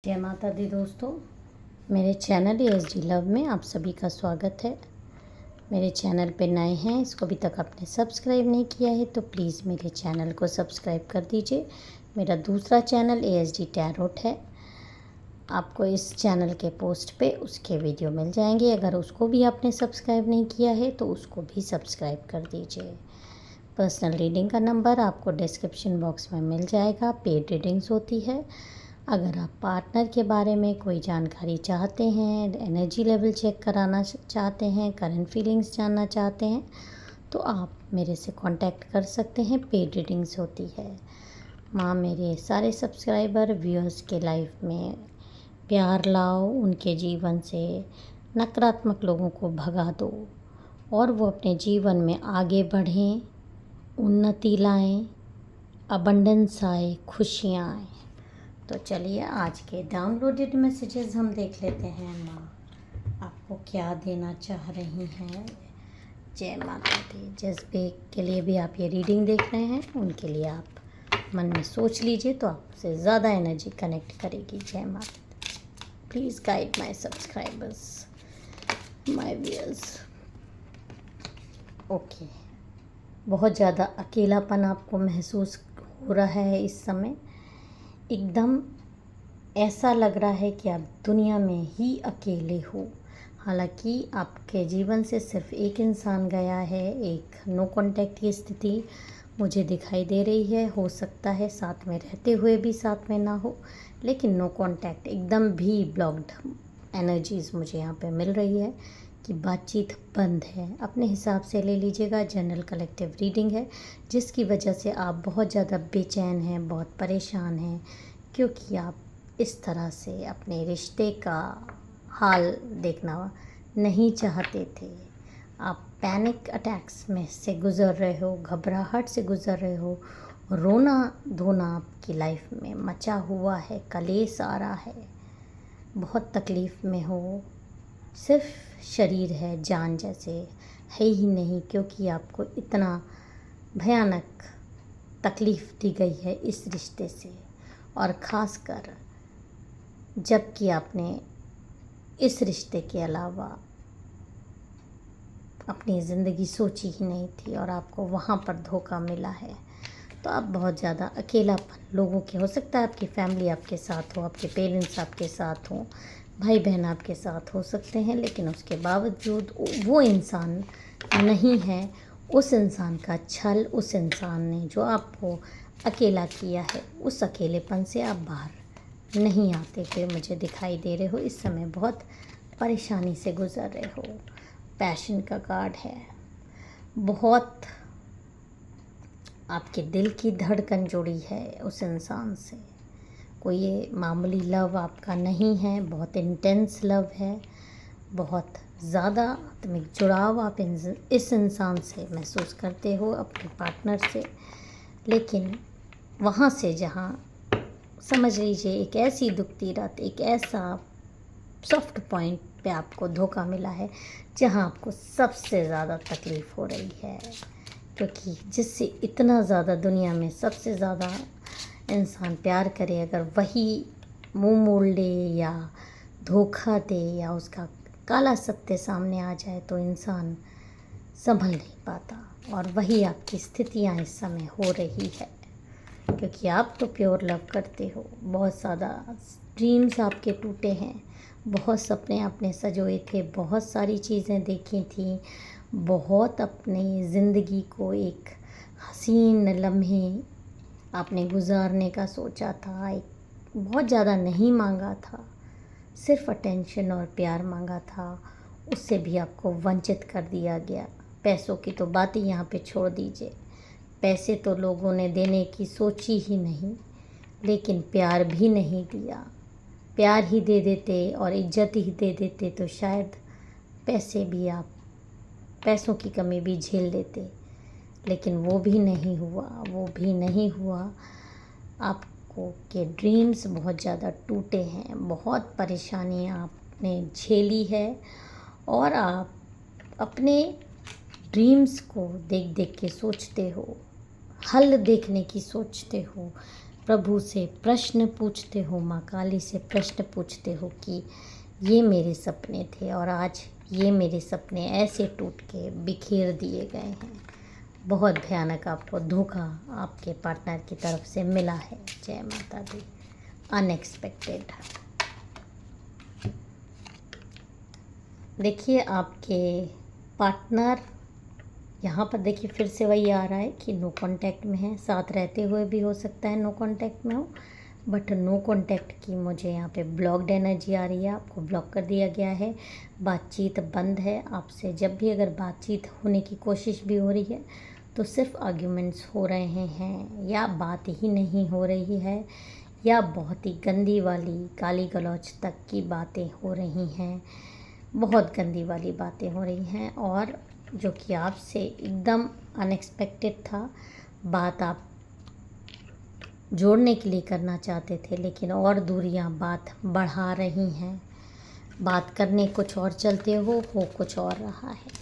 जय माता दी दोस्तों, मेरे चैनल ASD लव में आप सभी का स्वागत है। मेरे चैनल पे नए हैं, इसको अभी तक आपने सब्सक्राइब नहीं किया है तो प्लीज़ मेरे चैनल को सब्सक्राइब कर दीजिए। मेरा दूसरा चैनल ASD टैरोट है। आपको इस चैनल के पोस्ट पे उसके वीडियो मिल जाएंगे। अगर उसको भी आपने सब्सक्राइब नहीं किया है तो उसको भी सब्सक्राइब कर दीजिए। पर्सनल रीडिंग का नंबर आपको डिस्क्रिप्शन बॉक्स में मिल जाएगा। पेड रीडिंग्स होती है। अगर आप पार्टनर के बारे में कोई जानकारी चाहते हैं, एनर्जी लेवल चेक कराना चाहते हैं, करंट फीलिंग्स जानना चाहते हैं तो आप मेरे से कांटेक्ट कर सकते हैं। पेड रीडिंग्स होती है। माँ मेरे सारे सब्सक्राइबर व्यूअर्स के लाइफ में प्यार लाओ, उनके जीवन से नकारात्मक लोगों को भगा दो और वो अपने जीवन में आगे बढ़ें, उन्नति लाएं, अबंडेंस आए, खुशियाँ आए। तो चलिए आज के डाउनलोडेड मैसेजेस हम देख लेते हैं। माँ आपको क्या देना चाह रही हैं। जय माता दी। जिस भी के लिए भी आप ये रीडिंग देख रहे हैं उनके लिए आप मन में सोच लीजिए तो आपसे ज़्यादा एनर्जी कनेक्ट करेगी। जय माता दी। Please guide my subscribers, my viewers. Okay, बहुत ज़्यादा अकेलापन आपको महसूस हो रहा है इस समय। एकदम ऐसा लग रहा है कि आप दुनिया में ही अकेले हो। हालांकि आपके जीवन से सिर्फ एक इंसान गया है। एक नो कांटेक्ट की स्थिति मुझे दिखाई दे रही है। हो सकता है साथ में रहते हुए भी साथ में ना हो, लेकिन नो कांटेक्ट, एकदम भी ब्लॉक्ड एनर्जीज़ मुझे यहाँ पे मिल रही है कि बातचीत बंद है। अपने हिसाब से ले लीजिएगा। जनरल कलेक्टिव रीडिंग है, जिसकी वजह से आप बहुत ज़्यादा बेचैन हैं, बहुत परेशान हैं, क्योंकि आप इस तरह से अपने रिश्ते का हाल देखना नहीं चाहते थे। आप पैनिक अटैक्स में से गुज़र रहे हो, घबराहट से गुज़र रहे हो, रोना धोना आपकी लाइफ में मचा हुआ है, कलेश आ रहा है, बहुत तकलीफ़ में हो। सिर्फ शरीर है, जान जैसे है ही नहीं, क्योंकि आपको इतना भयानक तकलीफ़ दी गई है इस रिश्ते से। और ख़ासकर जबकि आपने इस रिश्ते के अलावा अपनी ज़िंदगी सोची ही नहीं थी और आपको वहाँ पर धोखा मिला है, तो आप बहुत ज़्यादा अकेलापन लोगों के, हो सकता है आपकी फैमिली आपके साथ हो, आपके पेरेंट्स आपके साथ हों, भाई बहन आपके साथ हो सकते हैं, लेकिन उसके बावजूद वो इंसान नहीं है। उस इंसान का छल, उस इंसान ने जो आपको अकेला किया है, उस अकेलेपन से आप बाहर नहीं आते हुए मुझे दिखाई दे रहे हो। इस समय बहुत परेशानी से गुज़र रहे हो। पैशन का कार्ड है। बहुत आपके दिल की धड़कन जुड़ी है उस इंसान से। कोई ये मामूली लव आपका नहीं है, बहुत इंटेंस लव है। बहुत ज़्यादा आत्मिक जुड़ाव आप इस इंसान से महसूस करते हो, अपने पार्टनर से। लेकिन वहाँ से जहाँ समझ लीजिए एक ऐसी दुखती रात, एक ऐसा सॉफ्ट पॉइंट पे आपको धोखा मिला है जहाँ आपको सबसे ज़्यादा तकलीफ़ हो रही है, क्योंकि जिससे इतना ज़्यादा दुनिया में सबसे ज़्यादा इंसान प्यार करे, अगर वही मुंह मोड़ ले या धोखा दे या उसका काला सत्य सामने आ जाए तो इंसान संभल नहीं पाता। और वही आपकी स्थितियाँ इस समय हो रही है, क्योंकि आप तो प्योर लव करते हो। बहुत ज़्यादा ड्रीम्स आपके टूटे हैं, बहुत सपने आपने सजोए थे, बहुत सारी चीज़ें देखी थी, बहुत अपनी ज़िंदगी को एक हसीन लम्हे आपने गुजारने का सोचा था। एक बहुत ज़्यादा नहीं मांगा था, सिर्फ अटेंशन और प्यार मांगा था, उससे भी आपको वंचित कर दिया गया। पैसों की तो बात ही यहाँ पे छोड़ दीजिए। पैसे तो लोगों ने देने की सोची ही नहीं, लेकिन प्यार भी नहीं दिया। प्यार ही दे देते और इज्जत ही दे देते तो शायद पैसों की कमी भी झेल लेते, लेकिन वो भी नहीं हुआ, वो भी नहीं हुआ। आपको के ड्रीम्स बहुत ज़्यादा टूटे हैं, बहुत परेशानियाँ आपने झेली है और आप अपने ड्रीम्स को देख देख के सोचते हो, हल देखने की सोचते हो, प्रभु से प्रश्न पूछते हो, माँ काली से प्रश्न पूछते हो कि ये मेरे सपने थे और आज ये मेरे सपने ऐसे टूट के बिखेर दिए गए हैं। बहुत भयानक आपको धोखा आपके पार्टनर की तरफ से मिला है। जय माता दी। अनएक्सपेक्टेड। देखिए आपके पार्टनर यहाँ पर देखिए फिर से वही आ रहा है कि नो कांटेक्ट में है। साथ रहते हुए भी हो सकता है नो कांटेक्ट में हो, बट नो कांटेक्ट की मुझे यहाँ पे ब्लॉक्ड एनर्जी आ रही है। आपको ब्लॉक कर दिया गया है, बातचीत बंद है आपसे। जब भी अगर बातचीत होने की कोशिश भी हो रही है तो सिर्फ आर्ग्यूमेंट्स हो रहे हैं, या बात ही नहीं हो रही है, या बहुत ही गंदी वाली गाली गलौज तक की बातें हो रही हैं। बहुत गंदी वाली बातें हो रही हैं, और जो कि आपसे एकदम अनएक्सपेक्टेड था। बात आप जोड़ने के लिए करना चाहते थे, लेकिन और दूरियां बात बढ़ा रही हैं। बात करने कुछ और चलते हो कुछ और रहा है।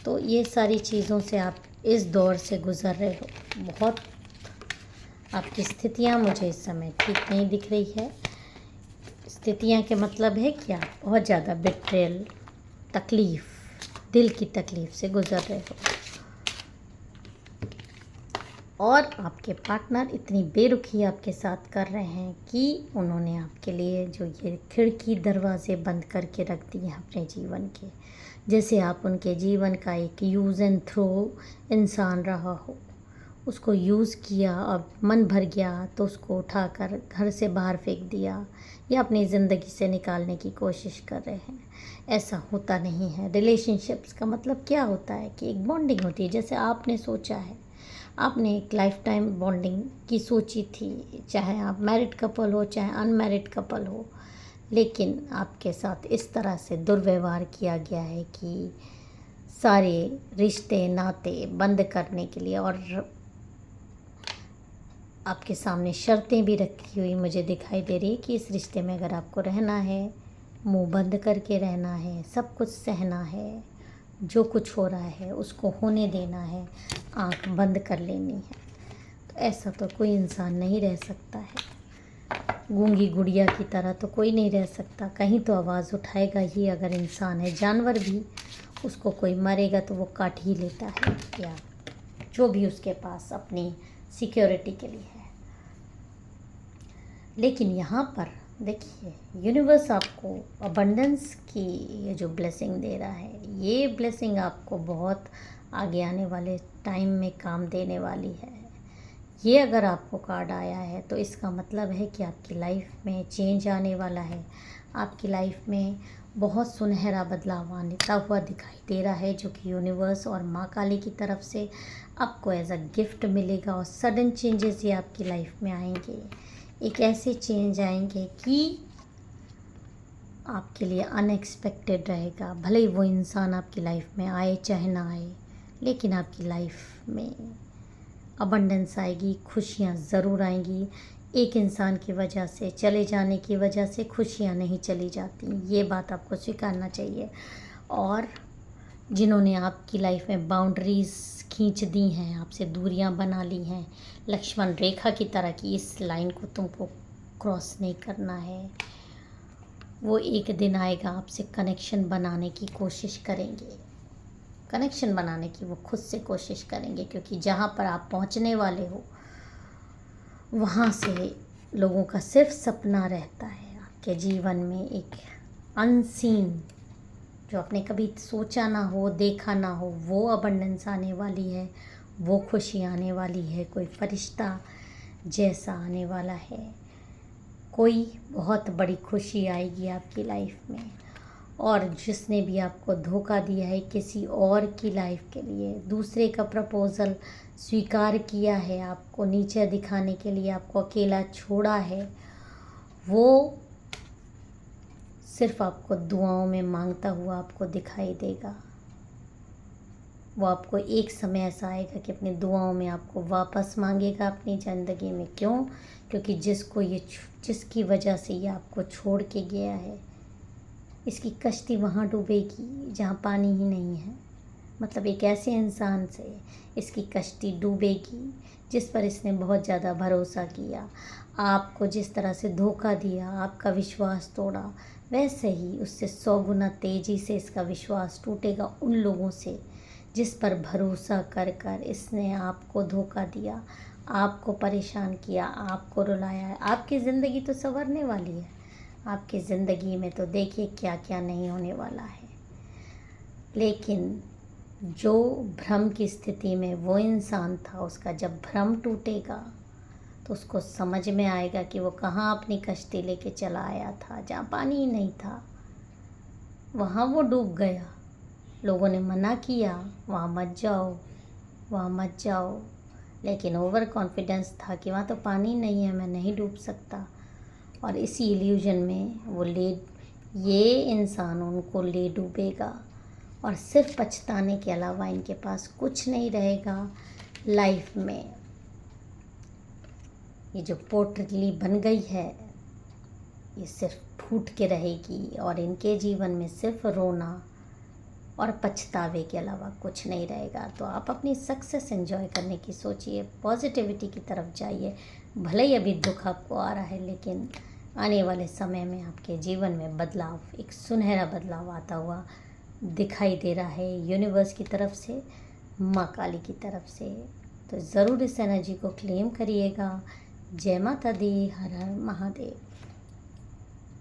तो ये सारी चीज़ों से आप इस दौर से गुज़र रहे हो। बहुत आपकी स्थितियां मुझे इस समय ठीक नहीं दिख रही है। स्थितियां के मतलब है कि आप बहुत ज़्यादा बिट्रेल, तकलीफ़, दिल की तकलीफ़ से गुज़र रहे हो, और आपके पार्टनर इतनी बेरुखी आपके साथ कर रहे हैं कि उन्होंने आपके लिए जो ये खिड़की दरवाजे बंद करके रख दिए हैं अपने जीवन के, जैसे आप उनके जीवन का एक यूज़ एंड थ्रो इंसान रहा हो। उसको यूज़ किया, अब मन भर गया तो उसको उठाकर घर से बाहर फेंक दिया, या अपनी ज़िंदगी से निकालने की कोशिश कर रहे हैं। ऐसा होता नहीं है। रिलेशनशिप्स का मतलब क्या होता है कि एक बॉन्डिंग होती है, जैसे आपने सोचा है। आपने एक लाइफ टाइम बॉन्डिंग की सोची थी, चाहे आप मैरिड कपल हो चाहे अनमैरिड कपल हो, लेकिन आपके साथ इस तरह से दुर्व्यवहार किया गया है कि सारे रिश्ते नाते बंद करने के लिए, और आपके सामने शर्तें भी रखी हुई मुझे दिखाई दे रही है कि इस रिश्ते में अगर आपको रहना है, मुंह बंद करके रहना है, सब कुछ सहना है, जो कुछ हो रहा है उसको होने देना है, आंख बंद कर लेनी है। तो ऐसा तो कोई इंसान नहीं रह सकता है। गूंगी गुड़िया की तरह तो कोई नहीं रह सकता, कहीं तो आवाज़ उठाएगा ही। अगर इंसान है, जानवर भी, उसको कोई मारेगा तो वो काट ही लेता है, या जो भी उसके पास अपनी सिक्योरिटी के लिए है। लेकिन यहाँ पर देखिए, यूनिवर्स आपको अबंडेंस की ये जो ब्लेसिंग दे रहा है, ये ब्लेसिंग आपको बहुत आगे आने वाले टाइम में काम देने वाली है। ये अगर आपको कार्ड आया है तो इसका मतलब है कि आपकी लाइफ में चेंज आने वाला है। आपकी लाइफ में बहुत सुनहरा बदलाव आता हुआ दिखाई दे रहा है, जो कि यूनिवर्स और माँ काली की तरफ से आपको एज अ गिफ्ट मिलेगा। और सडन चेंजेस ये आपकी लाइफ में आएंगे। एक ऐसे चेंज आएंगे कि आपके लिए अनएक्सपेक्टेड रहेगा। भले ही वो इंसान आपकी लाइफ में आए चाहे ना आए, लेकिन आपकी लाइफ में अबंडेंस आएगी, खुशियाँ ज़रूर आएंगी। एक इंसान की वजह से, चले जाने की वजह से खुशियाँ नहीं चली जाती, ये बात आपको स्वीकारना चाहिए। और जिन्होंने आपकी लाइफ में बाउंड्रीज़ खींच दी हैं, आपसे दूरियां बना ली हैं, लक्ष्मण रेखा की तरह की इस लाइन को तुमको क्रॉस नहीं करना है, वो एक दिन आएगा आपसे कनेक्शन बनाने की कोशिश करेंगे। कनेक्शन बनाने की वो खुद से कोशिश करेंगे, क्योंकि जहाँ पर आप पहुँचने वाले हो वहाँ से लोगों का सिर्फ सपना रहता है। आपके जीवन में एक अनसीन, जो आपने कभी सोचा ना हो, देखा ना हो, वो अबंडेंस आने वाली है, वो खुशी आने वाली है। कोई फरिश्ता जैसा आने वाला है, कोई बहुत बड़ी खुशी आएगी आपकी लाइफ में। और जिसने भी आपको धोखा दिया है किसी और की लाइफ के लिए, दूसरे का प्रपोज़ल स्वीकार किया है, आपको नीचे दिखाने के लिए आपको अकेला छोड़ा है, वो सिर्फ आपको दुआओं में मांगता हुआ आपको दिखाई देगा। वो आपको एक समय ऐसा आएगा कि अपनी दुआओं में आपको वापस मांगेगा अपनी ज़िंदगी में। क्यों? क्योंकि जिसकी वजह से ये आपको छोड़ के गया है, इसकी कश्ती वहाँ डूबेगी जहाँ पानी ही नहीं है। मतलब एक ऐसे इंसान से इसकी कश्ती डूबेगी जिस पर इसने बहुत ज़्यादा भरोसा किया, आपको जिस तरह से धोखा दिया, आपका विश्वास तोड़ा, वैसे ही उससे 100 गुना तेज़ी से इसका विश्वास टूटेगा उन लोगों से जिस पर भरोसा कर कर इसने आपको धोखा दिया, आपको परेशान किया, आपको रुलाया है। आपकी ज़िंदगी तो संवरने वाली है, आपकी ज़िंदगी में तो देखिए क्या क्या नहीं होने वाला है। लेकिन जो भ्रम की स्थिति में वो इंसान था, उसका जब भ्रम टूटेगा तो उसको समझ में आएगा कि वो कहाँ अपनी कश्ती लेके चला आया था, जहाँ पानी ही नहीं था, वहाँ वो डूब गया। लोगों ने मना किया, वहाँ मत जाओ, वहाँ मत जाओ, लेकिन ओवर कॉन्फिडेंस था कि वहाँ तो पानी नहीं है, मैं नहीं डूब सकता। और इसी इल्यूजन में वो ये इंसान उनको ले डूबेगा और सिर्फ पछताने के अलावा इनके पास कुछ नहीं रहेगा लाइफ में। ये जो पोटली बन गई है ये सिर्फ फूट के रहेगी और इनके जीवन में सिर्फ रोना और पछतावे के अलावा कुछ नहीं रहेगा। तो आप अपनी सक्सेस एंजॉय करने की सोचिए, पॉजिटिविटी की तरफ जाइए। भले ही अभी दुख आपको आ रहा है, लेकिन आने वाले समय में आपके जीवन में बदलाव, एक सुनहरा बदलाव आता हुआ दिखाई दे रहा है यूनिवर्स की तरफ से, माँ काली की तरफ से। तो ज़रूर इस एनर्जी को क्लेम करिएगा। जय माता दी, हर हर महादेव।